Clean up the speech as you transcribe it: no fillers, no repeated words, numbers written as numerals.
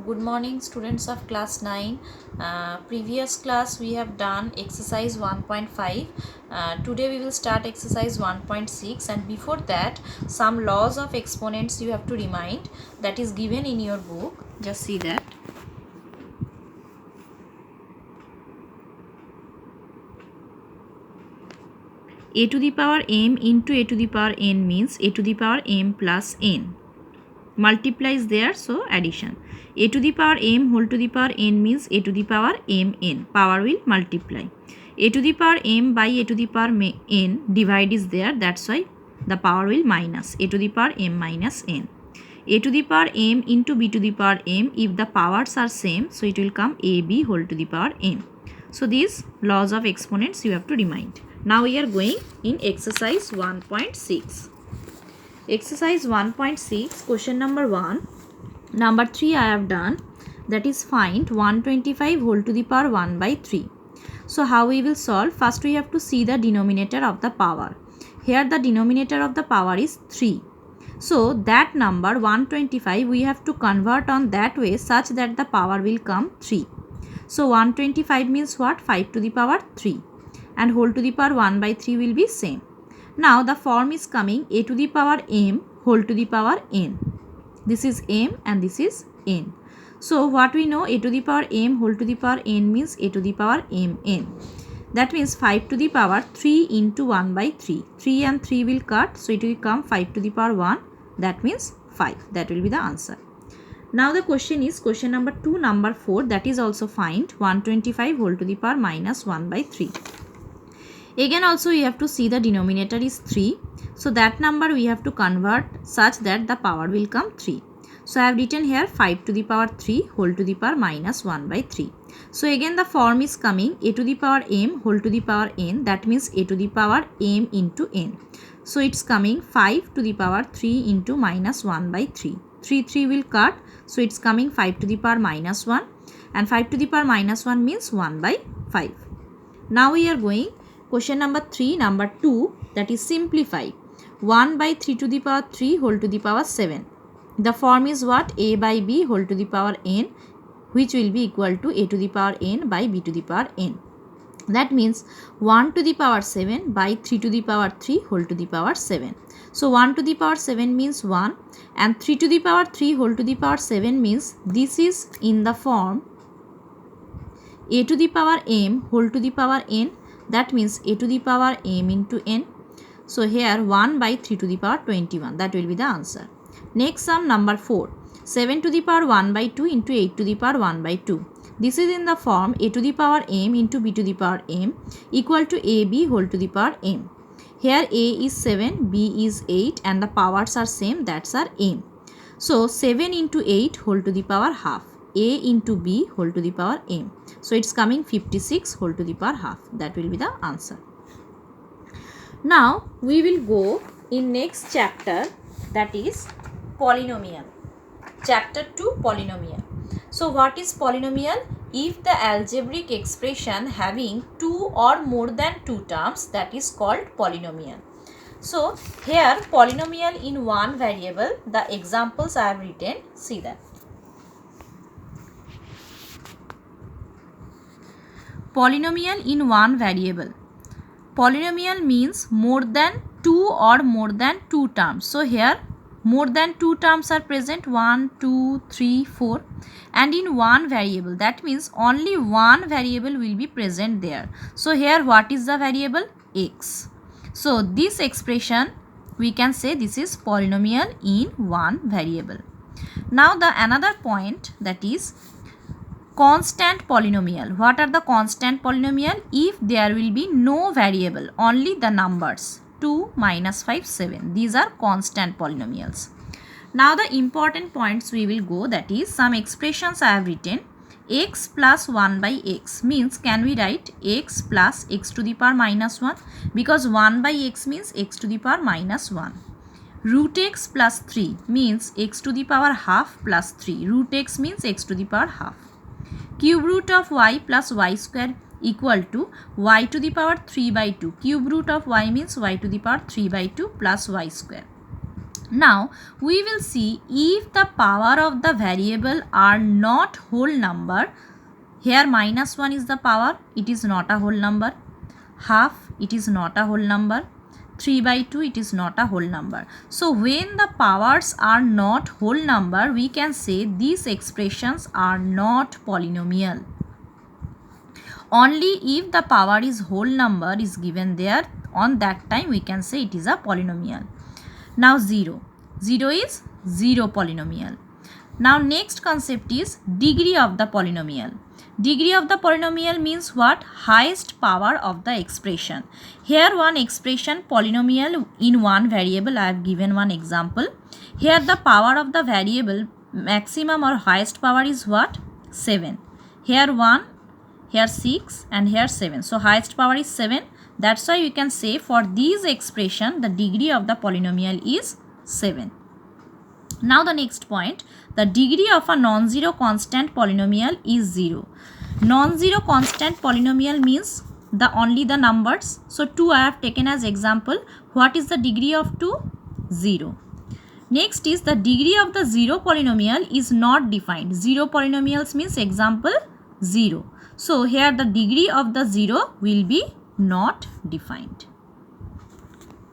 Good morning, students of class 9. Previous class we have done exercise 1.5. Today we will start exercise 1.6, and before that some laws of exponents you have to remind, that is given in your book. Just see that. A to the power m into a to the power n means a to the power m plus n. Multiplies there, so addition. A to the power m whole to the power n means a to the power mn. Power will multiply. A to the power m by a to the power n, divide is there, that's why the power will minus. A to the power m minus n. A to the power m into b to the power m, if the powers are same, so it will come ab whole to the power m. So these laws of exponents you have to remind. Now we are going in exercise 1.6. Exercise 1.6, question number 1. Number 3 I have done, that is find 125 whole to the power 1 by 3. So how we will solve? First we have to see the denominator of the power. Here the denominator of the power is 3. So that number 125 we have to convert on that way such that the power will come 3. So 125 means what? 5 to the power 3, and whole to the power 1 by 3 will be same. Now the form is coming a to the power m whole to the power n. This is m and this is n. So what we know, a to the power m whole to the power n means a to the power mn. That means 5 to the power 3 into 1 by 3. 3 and 3 will cut, so it will come 5 to the power 1. That means 5. That will be the answer. Now the question is question number 2, number 4, that is also find 125 whole to the power minus 1 by 3. Again also you have to see the denominator is 3. So that number we have to convert such that the power will come 3. So I have written here 5 to the power 3 whole to the power minus 1 by 3. So again the form is coming a to the power m whole to the power n, that means a to the power m into n. So it's coming 5 to the power 3 into minus 1 by 3. 3 will cut, so it's coming 5 to the power minus 1, and 5 to the power minus 1 means 1 by 5. Now we are going question number 3, number 2, that is simplify 1 by 3 to the power 3 whole to the power 7. The form is what? A by b whole to the power n, which will be equal to a to the power n by b to the power n. That means 1 to the power 7 by 3 to the power 3 whole to the power 7. So 1 to the power 7 means 1, and 3 to the power 3 whole to the power 7 means this is in the form a to the power m whole to the power n. That means a to the power m into n. So here 1 by 3 to the power 21. That will be the answer. Next sum number 4. 7 to the power 1 by 2 into 8 to the power 1 by 2. This is in the form a to the power m into b to the power m equal to ab whole to the power m. Here a is 7, b is 8, and the powers are same, that's our m. So 7 into 8 whole to the power half. A into b whole to the power m. So it's coming 56 whole to the power half. That will be the answer. Now we will go in next chapter, that is polynomial. Chapter 2, polynomial. So what is polynomial? If the algebraic expression having 2 or more than 2 terms, that is called polynomial. So here polynomial in one variable, the examples I have written, see that. Polynomial in one variable. Polynomial means more than 2 or more than 2 terms. So here more than 2 terms are present, 1, 2, 3, 4, and in one variable. That means only one variable will be present there. So here what is the variable? X. So this expression we can say this is polynomial in one variable. Now the another point, that is constant polynomial. What are the constant polynomial? If there will be no variable, only the numbers 2, minus 5, 7. These are constant polynomials. Now the important points we will go, that is some expressions I have written. X plus 1 by x means, can we write x plus x to the power minus 1? Because 1 by x means x to the power minus 1. Root x plus 3 means x to the power half plus 3. Root x means x to the power half. Cube root of y plus y square equal to y to the power 3 by 2. Cube root of y means y to the power 3 by 2 plus y square. Now we will see if the power of the variable are not whole number. Here -1 is the power, it is not a whole number. Half, it is not a whole number. 3/2, it is not a whole number. So when the powers are not whole number, we can say these expressions are not polynomial. Only if the power is whole number is given there, on that time we can say it is a polynomial. Now 0. 0 is 0 polynomial. Now next concept is degree of the polynomial. Degree of the polynomial means what? Highest power of the expression. Here one expression polynomial in one variable, I have given one example. Here the power of the variable maximum or highest power is what? 7. Here 1, here 6 and here 7. So highest power is 7. That's why you can say for these expression the degree of the polynomial is 7. Now the next point, the degree of a non-zero constant polynomial is 0. Non-zero constant polynomial means only the numbers. So 2 I have taken as example. What is the degree of 2? 0. Next is the degree of the 0 polynomial is not defined. 0 polynomials means example 0. So here the degree of the 0 will be not defined.